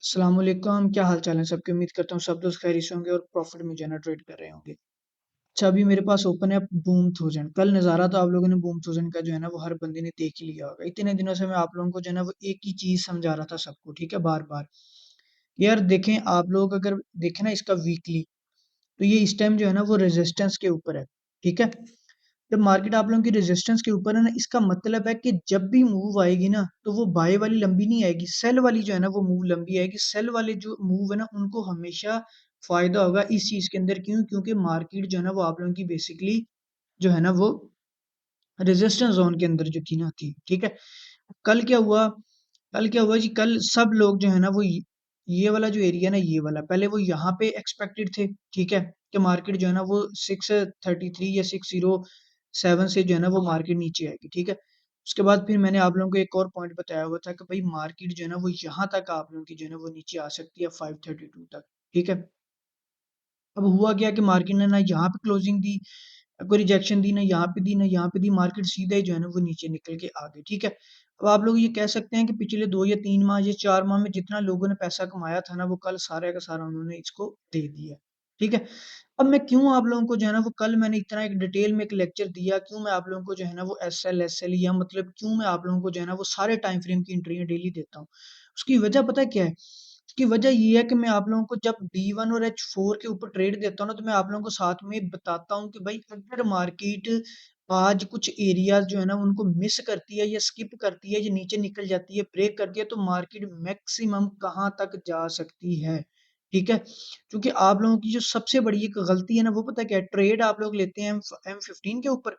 अस्सलाम वालेकुम, क्या हाल-चाल है सबके? उम्मीद करता हूँ सब दोस्त खैरियत से होंगे और प्रॉफ़िट में जो है ना ट्रेड कर रहे होंगे। अच्छा अभी मेरे पास ओपन है बूम 1000 कल नज़ारा तो आप लोगों ने बूम 1000 का जो है ना वो हर बंदे ने देख ही लिया होगा। इतने दिनों से मैं आप लोगों को जो है ना वो एक ही चीज़ समझा रहा था सबको, ठीक है? बार-बार। यार देखें आप लोग अगर देखें ना इसका वीकली तो ये इस टाइम जो है ना वो रेजिस्टेंस के ऊपर है, ठीक है? जब मार्केट आप लोगों की रेजिस्टेंस के ऊपर है ना, इसका मतलब है कि जब भी मूव आएगी ना, तो वो बाय वाली लंबी नहीं आएगी, सेल वाली जो है ना वो मूव लंबी आएगी। सेल वाले जो मूव है ना, उनको हमेशा फ़ायदा होगा इस चीज़ के अंदर क्यों? क्योंकि मार्केट जो है ना वो आप लोगों की बेसिकली जो है ना वो रेजिस्टेंस ज़ोन के अंदर जो थी ना थी, ठीक है? कल क्या हुआ कल क्या हुआ जी, कल सब लोग जो है ना वो ये वाला जो एरिया है ना ये वाला, पहले वो यहाँ पे एक्सपेक्टेड थे, ठीक है? कि मार्केट जो है ना वो 633 या 607 से जो है ना वो मार्केट नीचे आएगी, ठीक है? उसके बाद फिर मैंने आप लोगों को एक और पॉइंट बताया हुआ था कि भाई मार्केट जो है ना वो यहाँ तक आप लोगों की जो है ना वो नीचे आ सकती है 532 तक, ठीक है? अब हुआ क्या कि मार्केट ने ना यहाँ पे क्लोजिंग दी, कोई रिजेक्शन दी, ना यहाँ पे दी, ना यहाँ पे दी, मार्केट सीधा ही जो है ना वो नीचे निकल के आ गई, ठीक है? अब आप लोग ये कह सकते हैं कि पिछले 2 या 3 माह या 4 माह में जितना लोगों ने पैसा कमाया था ना, वो कल सारा का सारा उन्होंने इसको दे दिया, ठीक है? अब मैं क्यों आप लोगों को जो है ना वो कल मैंने इतना एक डिटेल में एक लेक्चर दिया, क्यों मैं आप लोगों को जो है ना वो एसएल, एसएल या मतलब क्यों मैं आप लोगों को जो है ना वो सारे टाइम फ्रेम की एंट्रियाँ डेली देता हूँ। उसकी वजह पता है क्या है? उसकी वजह ये है कि मैं आप लोगों को जब D1 और H4 के ऊपर ट्रेड देता हूँ ना, तो मैं आप लोगों को साथ में बताता हूँ कि भाई अगर मार्केट आज कुछ एरियाज़ जो है ना उनको मिस करती है या स्किप करती है या नीचे निकल जाती है, ब्रेक करती है तो मार्केट मैक्सिमम कहाँ तक जा सकती है, ठीक है? क्योंकि आप लोगों की जो सबसे बड़ी एक गलती है ना वो पता है क्या है? ट्रेड आप लोग लेते हैं M15 के ऊपर,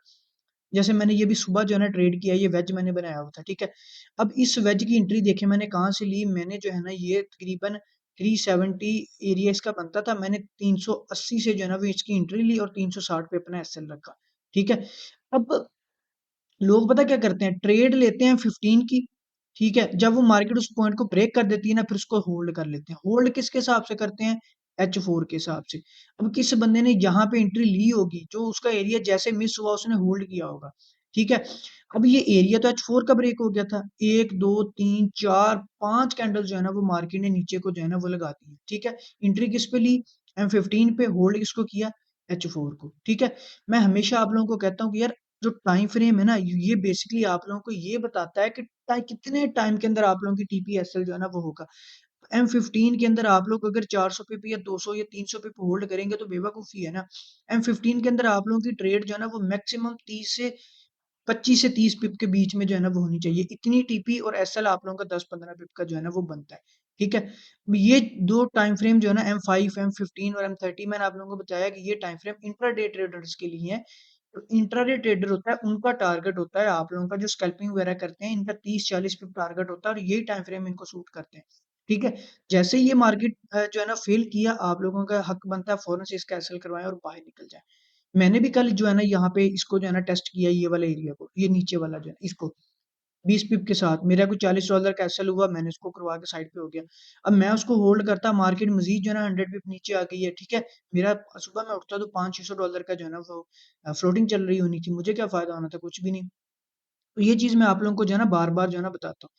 जैसे मैंने ये भी सुबह जो है ना ट्रेड किया, ये वेज मैंने बनाया हुआ था, ठीक है? अब इस वेज की एंट्री देखिए मैंने कहाँ से ली, मैंने जो है ना ये तकरीबन 370 एरिया इसका बनता था, मैंने 380 से जो है ना वो इसकी एंट्री ली और 360 पे अपना एसएल रखा, ठीक है? अब लोग पता क्या करते हैं, ट्रेड लेते हैं 15 की, ठीक है? जब वो मार्केट उस पॉइंट को ब्रेक कर देती है ना, फिर उसको होल्ड कर लेते हैं। होल्ड किसके हिसाब से करते हैं? H4 के हिसाब से। अब किस बंदे ने यहाँ पे एंट्री ली होगी, जो उसका एरिया जैसे मिस हुआ उसने होल्ड किया होगा, ठीक है? अब ये एरिया तो H4 का ब्रेक हो गया था। 1, 2, 3, 4, 5 कैंडल जो है ना वो मार्केट ने नीचे को जो है ना वो लगा दी है, ठीक है? एंट्री किस पे ली? M15 पे, होल्ड किसको किया? H4 को, ठीक है? मैं हमेशा आप लोगों को कहता हूँ कि यार जो टाइम फ्रेम है ना, ये बेसिकली आप लोगों को ये बताता है कि कितने टाइम के अंदर आप लोगों की टीपीएसएल जो है ना वो होगा। M15 के अंदर आप लोग अगर 400 पिप या 200 या 300 पिप होल्ड करेंगे तो बेवकूफ़ी है ना। M15 के अंदर आप लोगों की ट्रेड जो है ना वो मैक्सिमम 30 से 25 से 30 पिप के बीच में जो है ना वो होनी चाहिए। इतनी टीपी और एसएल आप लोगों का 10-15 पिप का जो है ना वो बनता है। ठीक है? ये 2 टाइम फ्रेम जो है ना M5, M15 और M30 मैंने आप लोगों को बताया कि ये टाइम फ्रेम इंट्राडे ट्रेडर्स के लिए हैं। तो इंट्राडे ट्रेडर होता है, उनका टारगेट होता है आप लोगों का जो स्कैल्पिंग वगैरह करते हैं, इनका 30-40 पिप टारगेट होता है और यही टाइम फ्रेम इनको सूट करते हैं। ठीक है? जैसे ही ये मार्केट जो है ना फ़ेल किया, आप लोगों का हक बनता है फ़ौरन से इसका एसएल करवाएँ और बाहर निकल जाएँ। मैंने भी कल जो है ना यहाँ पे इसको जो है ना टेस्ट किया ये वाला एरिया को, ये नीचे वाला जो है इसको 20 पिप के साथ मेरा कुछ $40 का एसएल हुआ, मैंने उसको करवा के साइड पे हो गया। अब मैं उसको होल्ड करता, मार्केट मज़ीद जो है ना 100 पिप नीचे आ गई है, ठीक है? मेरा सुबह मैं उठता तो $500-600 का जो है ना वो फ्लोटिंग चल रही होनी थी, मुझे क्या फ़ायदा होना था? कुछ भी नहीं। तो ये चीज़ मैं आप लोगों को जो है ना बार-बार जो है ना बताता हूँ।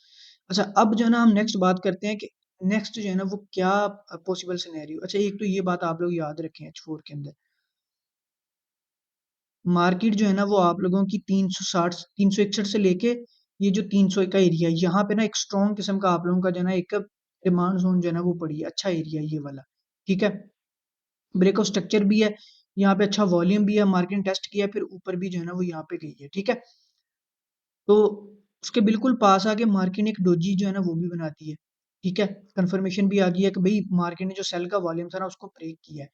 अच्छा अब जो है ना हम नेक्स्ट बात करते हैं कि नेक्स्ट जो है ना वो क्या पॉसिबल सिनेरियो। अच्छा एक तो ये बात आप लोग याद रखें H4 के अंदर मार्केट जो है ना वो आप लोगों की 360 361 से लेके ये जो 300 का एरिया है, यहाँ पे ना एक स्ट्रॉन्ग किस्म का आप लोगों का जो है ना एक डिमांड ज़ोन जो है ना वो पड़ी है, अच्छा एरिया है ये वाला, ठीक है? ब्रेकआउट स्ट्रक्चर भी है, यहाँ पे अच्छा वॉल्यूम भी है, मार्केट ने टेस्ट किया फिर ऊपर भी जो है ना वो यहाँ पे गई है, ठीक है? तो उसके बिल्कुल पास आके मार्केट ने एक डोजी जो है ना वो भी बना दी है, ठीक है? कन्फर्मेशन भी आ गई है कि भई मार्केट ने जो सेल का वॉल्यूम था ना उसको ब्रेक किया है।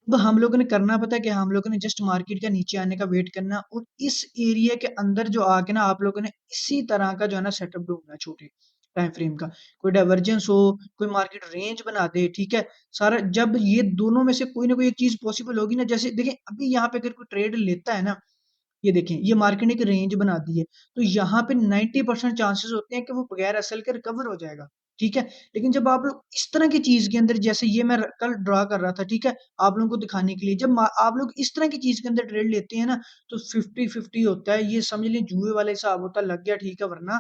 अब हम लोगों ने करना पता है क्या? हम लोगों ने जस्ट मार्केट का नीचे आने का वेट करना और इस एरिया के अंदर जो आके ना आप लोगों ने इसी तरह का जो है ना सेटअप ढूँढना है छोटे टाइम फ्रेम का। कोई डाइवर्जेंस हो, कोई मार्केट रेंज बना दे, ठीक है? सारा जब ये दोनों में से कोई ना कोई एक चीज़ पॉसिबल होगी ना जैसे देखिए अभी यहाँ पे अगर कोई ट्रेड लेता है ना, ये देखें ये मार्केट ने एक रेंज बना दी है, तो यहाँ पे 90% चांसेस होते हैं कि वो बगैर एसएल के रिकवर हो जाएगा, ठीक है? लेकिन जब आप लोग इस तरह की चीज़ के अंदर जैसे ये मैं कल ड्रा कर रहा था, ठीक है? आप लोगों को दिखाने के लिए जब आप लोग इस तरह की चीज़ के अंदर ट्रेड लेते हैं ना, तो 50-50 होता है, ये समझ लें जुए वाला हिसाब होता है, लग गया ठीक है, वरना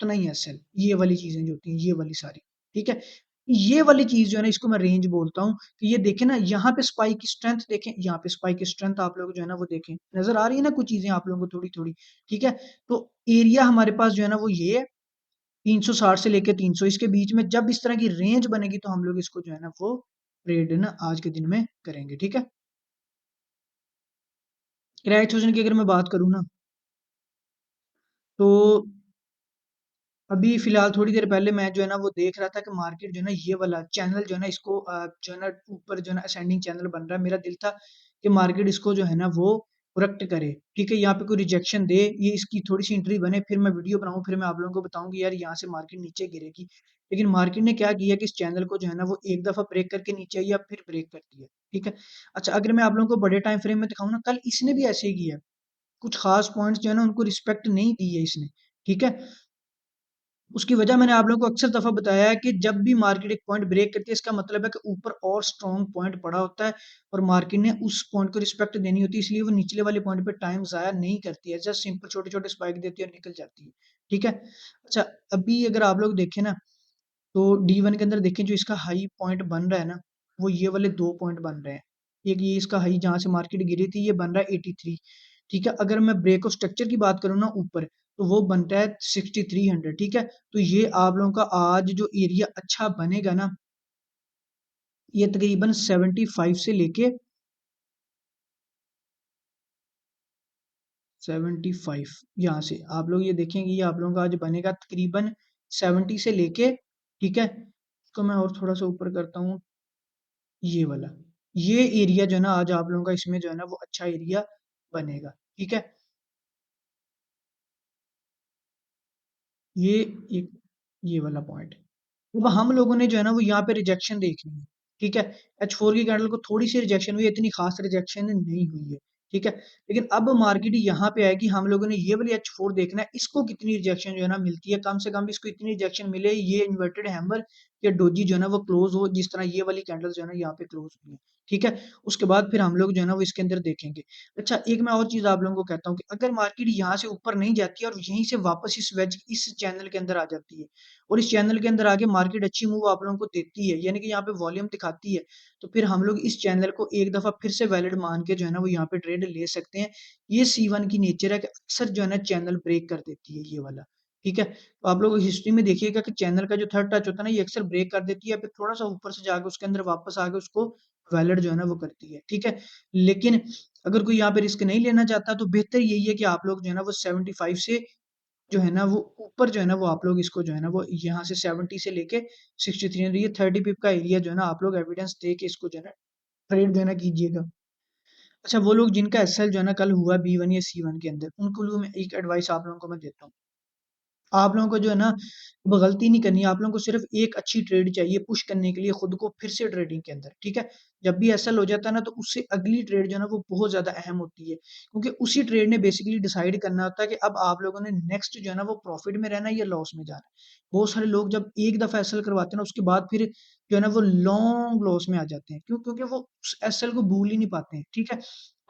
उतना ही एसएल, ये वाली चीज़ें जो होती हैं, ये वाली सारी, ठीक है? ये वाली चीज़ जो है ना इसको मैं रेंज बोलता हूँ कि ये देखें ना यहाँ पे स्पाइक की स्ट्रेंथ देखें, यहाँ पे स्पाइक की स्ट्रेंथ आप लोग जो है ना वो देखें। नज़र आ रही है ना कुछ चीज़ें आप लोगों को थोड़ी-थोड़ी, ठीक है? तो एरिया हमारे पास जो है ना वो ये है 360 से लेके 300 इसके बीच में जब इस तरह की रेंज बनेगी तो हम लोग इसको जो है ना वो ट्रेड ना आज के दिन में करेंगे, ठीक है? राइट सोजन की अगर मैं बात करूँ ना, तो अभी फ़िलहाल थोड़ी देर पहले मैं जो है ना वो देख रहा था कि मार्केट जो है ना ये वाला चैनल जो है ना इसको जो है ना ऊपर जो है ना असेंडिंग चैनल बन रहा है। मेरा दिल था कि मार्केट इसको जो है ना वो करेक्ट करे, ठीक है? यहाँ पे कोई रिजेक्शन दे, ये इसकी थोड़ी-सी एंट्री बने, फिर मैं वीडियो बनाऊँ, फिर मैं आप लोगों को बताऊँ कि यार यहाँ से मार्केट नीचे गिरेगी। लेकिन मार्केट ने क्या किया कि इस चैनल को जो है ना वो एक दफ़ा ब्रेक करके नीचे आई, अब फिर ब्रेक करती है, ठीक है? अच्छा अगर मैं आप लोगों को बड़े टाइम फ्रेम में दिखाऊँ ना, कल इसने भी ऐसे ही किया। कुछ ख़ास पॉइंट्स जो है ना उनको रिस्पेक्ट नहीं दी है इसने, ठीक है? उसकी वजह मैंने आप लोगों को अक्सर दफ़ा बताया है कि जब भी मार्केट एक पॉइंट ब्रेक करती है इसका मतलब है कि ऊपर और स्ट्रॉन्ग पॉइंट पड़ा होता है और मार्केट ने उस पॉइंट को रिस्पेक्ट देनी होती है, इसलिए वो निचले वाले पॉइंट पे टाइम ज़ाया नहीं करती है, जस्ट सिंपल छोटे-छोटे स्पाइक देती है और निकल जाती है, ठीक है? अच्छा अभी अगर आप लोग देखें ना, तो D1 के अंदर देखें जो इसका हाई पॉइंट बन रहा है ना, वो ये वाले 2 पॉइंट बन रहे हैं। एक ये इसका हाई जहाँ से मार्केट गिरी थी ये बन रहा है 83, ठीक है? अगर मैं ब्रेक ऑफ स्ट्रक्चर की बात करूँ ना ऊपर, तो वो बनता है 6300, ठीक है? तो ये आप लोगों का आज जो एरिया अच्छा बनेगा ना, ये तकरीबन 75 से लेके 75 यहाँ से आप लोग ये देखेंगे ये आप लोगों का आज बनेगा तकरीबन 70 से लेके, ठीक है? इसको मैं और थोड़ा-सा ऊपर करता हूँ, ये वाला। ये एरिया जो है ना आज आप लोगों का इसमें जो है ना वो अच्छा एरिया बनेगा, ठीक है? ये एक ये वाला पॉइंट। अब हम लोगों ने जो है ना वो यहाँ पे रिजेक्शन देखनी है, ठीक है? H4 की कैंडल को थोड़ी-सी रिजेक्शन हुई है, इतनी खास रिजेक्शन नहीं हुई है, ठीक है? लेकिन अब मार्केट यहाँ पे आएगी, हम लोगों ने ये वाली H4 देखना है, इसको कितनी रिजेक्शन जो है ना मिलती है, कम से कम इसको इतनी रिजेक्शन मिले, ये इन्वर्टेड हैमर या डोजी जो है ना वो क्लोज़ हो, जिस तरह ये वाली कैंडल जो है ना यहाँ पे क्लोज़ हुई है, ठीक है? उसके बाद फिर हम लोग जो है ना वो इसके अंदर देखेंगे। अच्छा एक मैं और चीज़ आप लोगों को कहता हूँ कि अगर मार्केट यहाँ से ऊपर नहीं जाती है और यहीं से वापस इस चैनल के अंदर आ जाती है और इस चैनल के अंदर आके मार्केट अच्छी मूव आप लोगों को देती है, यानी कि यहाँ पे वॉल्यूम दिखाती है, तो फिर हम लोग इस चैनल को एक दफ़ा फिर से वैलिड मान के जो है ना वो यहाँ पे ट्रेड ले सकते हैं। ये C1 की नेचर है कि अक्सर जो है ना चैनल ब्रेक कर देती है ये वाला, ठीक है? तो आप लोग हिस्ट्री में देखिएगा कि चैनल का जो थर्ड टच होता है ना ये अक्सर ब्रेक कर देती है, फिर थोड़ा-सा ऊपर से जाके उसके अंदर वापस आके उसको वैलिड जो है ना वो करती है, ठीक है? लेकिन अगर कोई यहाँ पे रिस्क नहीं लेना चाहता तो बेहतर यही है कि आप लोग जो है ना वो 75 से जो है ना वो ऊपर जो है ना वो आप लोग इसको जो है ना वो यहाँ से 70 से लेके 63 ये 30 पिप का एरिया जो है ना आप लोग एविडेंस दे के इसको जो है ना ट्रेड जो है ना कीजिएगा। अच्छा वो लोग जिनका एसएल जो है ना कल हुआ B1 या C1 के अंदर उनको लिए मैं एक एडवाइस आप लोगों को मैं देता हूँ। आप लोगों को जो है ना, वो गलती नहीं करनी है, आप लोगों को सिर्फ़ एक अच्छी ट्रेड चाहिए पुश करने के लिए खुद को फिर से ट्रेडिंग के अंदर, ठीक है? जब भी एसएल हो जाता है ना, तो उससे अगली ट्रेड जो है ना, वो बहुत ज़्यादा अहम होती है। क्योंकि उसी ट्रेड ने बेसिकली डिसाइड करना होता है कि अब आप लोगों ने नेक्स्ट जो है ना, वो प्रॉफ़िट में रहना है या लॉस में जाना है। बहुत सारे लोग जब एक दफ़ा एसएल करवाते हैं ना, उसके बाद फिर जो है ना, वो लॉन्ग लॉस में आ जाते हैं। क्यों? क्योंकि वो उस एसएल को भूल ही नहीं पाते हैं, ठीक है?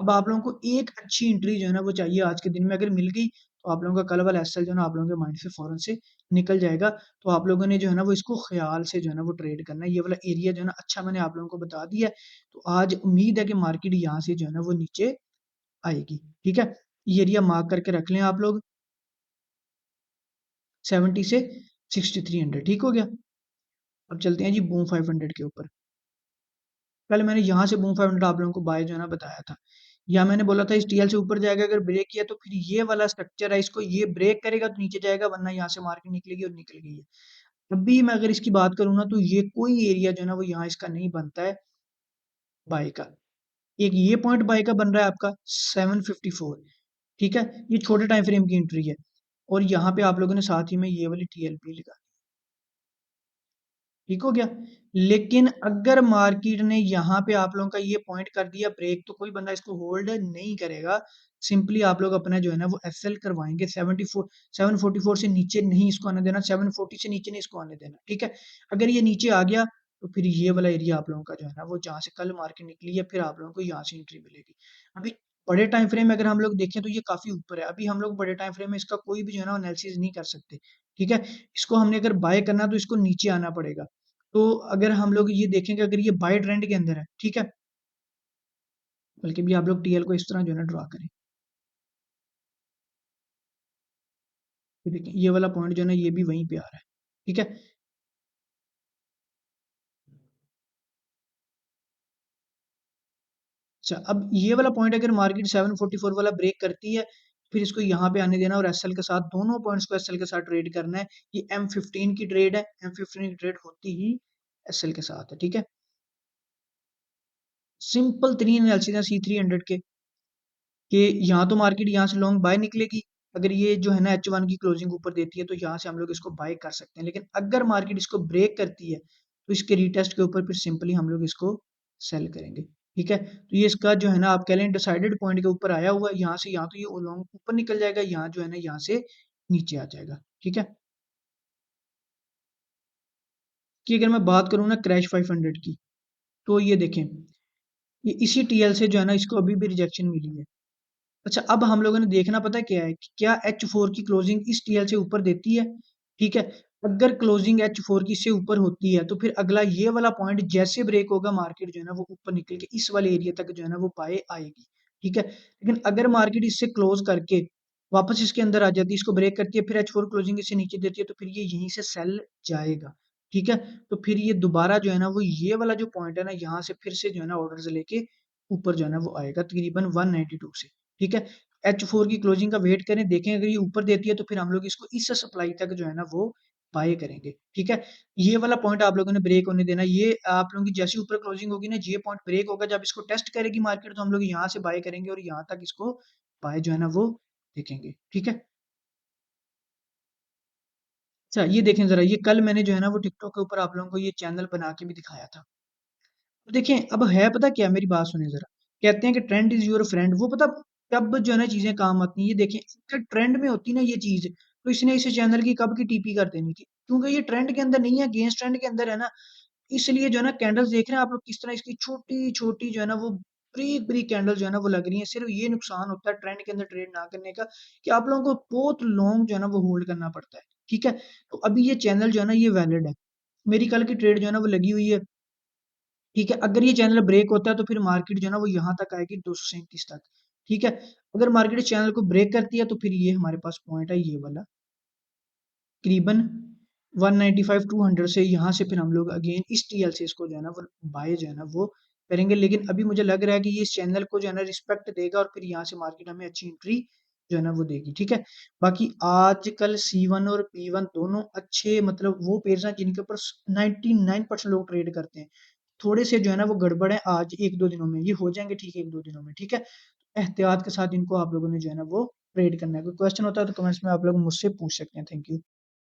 अब आप लोगों को एक अच्छी एंट्री जो है ना, वो चाहिए आज के दिन में अगर मिल गई, तो आप लोगों का कल वाला एसएल जो है ना, आप लोगों के माइंड से फ़ौरन से निकल जाएगा। तो आप लोगों ने जो है ना वो इसको ख़्याल से जो है ना वो ट्रेड करना है। ये वाला एरिया जो है ना अच्छा मैंने आप लोगों को बता दिया है। तो आज उम्मीद है कि मार्केट यहाँ से जो है ना वो नीचे आएगी। ठीक है? ये एरिया मार्क करके रख लें आप लोग 70 से 6300 ठीक हो गया? अब चलते हैं जी बूम 500 के ऊपर। पहले मैंने यहाँ से बूम 500 आप लोगों को बाय जो है ना बताया था। या मैंने बोला था इस टीएल से ऊपर जाएगा अगर ब्रेक किया तो फिर ये वाला स्ट्रक्चर है इसको ये ब्रेक करेगा तो नीचे जाएगा वरना यहाँ से मार्केट निकलेगी और निकल गई है। अभी मैं अगर इसकी बात करूँ ना तो ये कोई एरिया जो है ना वो यहाँ इसका नहीं बनता है बाय का। एक ये पॉइंट बाय का बन रहा है आपका 754 ठीक है? ये छोटे टाइम फ्रेम की एंट्री है और यहाँ पे आप लोगों ने साथ ही में ये वाली टीएलपी लगा ठीक हो गया? लेकिन अगर मार्केट ने यहाँ पे आप लोगों का ये पॉइंट कर दिया ब्रेक तो कोई बंदा इसको होल्ड नहीं करेगा। सिंपली आप लोग अपना जो है ना वो एसएल करवाएँगे 74 744 से नीचे नहीं इसको आने देना, 740 से नीचे नहीं इसको आने देना, ठीक है? अगर ये नीचे आ गया तो फिर ये वाला एरिया आप लोगों का जो है ना वो जहाँ से कल मार्केट निकली है फिर आप लोगों को यहाँ से एंट्री मिलेगी। अभी बड़े टाइम फ्रेम में अगर हम लोग देखें तो ये काफ़ी ऊपर है। अभी हम लोग बड़े टाइम फ्रेम में इसका कोई भी जो है ना एनालिसिस नहीं कर सकते, ठीक है? इसको हमने अगर बाय करना है तो इसको नीचे आना पड़ेगा। तो अगर हम लोग ये देखेंगे अगर ये बाय ट्रेंड के अंदर है, ठीक है? बल्कि भी आप लोग टीएल को इस तरह जो है ना ड्रा करें। ये देखिए ये वाला पॉइंट जो है ना ये भी वहीं पे आ रहा है, ठीक है? अच्छा, अब ये वाला पॉइंट अगर मार्केट 744 वाला ब्रेक करती है, फिर इसको यहाँ पे आने देना और एसएल के साथ दोनों पॉइंट्स को एसएल के साथ ट्रेड करना है। ये M15 की ट्रेड है, M15 की ट्रेड होती ही एसएल के साथ है, ठीक है? सिंपल 3 एनालिसिस है C300 के कि यहाँ तो मार्केट यहाँ से लॉन्ग बाय निकलेगी। अगर ये जो है ना H1 की क्लोजिंग ऊपर देती है तो यहाँ से हम लोग इसको बाय कर सकते हैं। लेकिन अगर मार्केट इसको ब्रेक करती है तो इसके रीटेस्ट के ऊपर फिर सिंपली हम लोग इसको सेल करेंगे। ठीक है, तो ये इसका जो है ना आप कह लें डिसाइडेड पॉइंट के ऊपर आया हुआ है। यहाँ से यहाँ तो ये लॉन्ग ऊपर निकल जाएगा, यहाँ जो है ना यहाँ से नीचे आ जाएगा। ठीक है, कि अगर मैं बात करूँ ना क्रैश 500 की, तो ये देखें ये इसी टीएल से जो है ना इसको अभी भी रिजेक्शन मिली है। अच्छा, अब हम लोगों ने देखना पता है क्या है कि क्या H4 की क्लोजिंग इस टीएल से ऊपर देती है, ठीक है? अगर क्लोजिंग H4 की इससे ऊपर होती है तो फिर अगला ये वाला पॉइंट जैसे ब्रेक होगा मार्केट जो है ना वो ऊपर निकल के इस वाले एरिया तक जो है ना वो बाय आएगी, ठीक है? लेकिन अगर मार्केट इससे क्लोज करके वापस इसके अंदर आ जाती है, इसको ब्रेक करती है, फिर H4 क्लोजिंग इससे नीचे देती है तो फिर ये यहीं से सेल जाएगा, ठीक है? तो फिर ये दोबारा जो है ना वो ये वाला जो पॉइंट है ना यहाँ से फिर से जो है ना ऑर्डर्स लेके ऊपर जो है ना वो आएगा तकरीबन 192 से, ठीक है? H4 की क्लोजिंग का वेट करें, देखें अगर ये ऊपर देती है तो फिर हम लोग इसको इस सप्लाई तक जो है ना वो बाय करेंगे, ठीक है? ये वाला पॉइंट आप लोगों ने ब्रेक होने देना। ये आप लोगों की जैसी ऊपर क्लोजिंग होगी ना, ये पॉइंट ब्रेक होगा, जब इसको टेस्ट करेगी मार्केट तो हम लोग यहाँ से बाय करेंगे और यहाँ तक इसको बाय जो है ना वो देखेंगे, ठीक है? अच्छा, ये देखें ज़रा, ये कल मैंने जो है ना वो टिकटॉक के ऊपर आप लोगों को ये चैनल बना के भी दिखाया था। तो देखें अब है पता क्या, मेरी बात सुनिए ज़रा। कहते हैं कि ट्रेंड इज़ योर फ्रेंड, वो पता कब जो है ना चीज़ें काम आती हैं। ये देखें अगर ट्रेंड में होती ना ये चीज़, तो इसने इस चैनल की कब की टीपी कर देनी थी। क्योंकि ये ट्रेंड के अंदर नहीं है, अगेंस्ट ट्रेंड के अंदर है ना, इसलिए जो है ना कैंडल्स देख रहे हैं आप लोग किस तरह इसकी छोटी-छोटी जो है ना वो बारीक-बारीक कैंडल जो है ना वो लग रही हैं। सिर्फ़ ये नुकसान होता है ट्रेंड के अंदर ट्रेड ना करने का कि आप लोगों को बहुत लॉन्ग जो है ना वो होल्ड करना पड़ता है। ठीक है? तो अभी ये चैनल जो है ना ये वैलिड है। मेरी कल की ट्रेड जो है ना वो लगी हुई है। ठीक है? अगर ये चैनल ब्रेक होता है तो फिर मार्केट जो है ना वो यहाँ तक आएगी 237 तक। ठीक है? अगर मार्केट इस चैनल को ब्रेक करती है तो फिर ये हमारे पास पॉइंट है ये वाला। तकरीबन 195-200 से यहाँ से फिर हम लोग अगेन इस टीएल से इसको जो है ना वो बाय जो है ना वो करेंगे। लेकिन अभी मुझे लग रहा है कि ये इस चैनल को जो है ना रिस्पेक्ट देगा और फिर यहाँ से मार्केट हमें अच्छी एंट्री जो है ना वो देगी, ठीक है? बाकी आजकल C1 और P1 दोनों अच्छे मतलब वो पेयर्स हैं जिनके ऊपर 99% लोग ट्रेड करते हैं। थोड़े से जो है ना वो गड़बड़ है आज 1-2 दिनों में, ये हो जाएँगे ठीक 1-2 दिनों में, ठीक है? एहतियात के साथ इनको आप लोगों ने जो है ना वो ट्रेड करना है। कोई क्वेश्चन होता है तो कमेंट्स में आप लोग मुझसे पूछ सकते हैं। Thank you.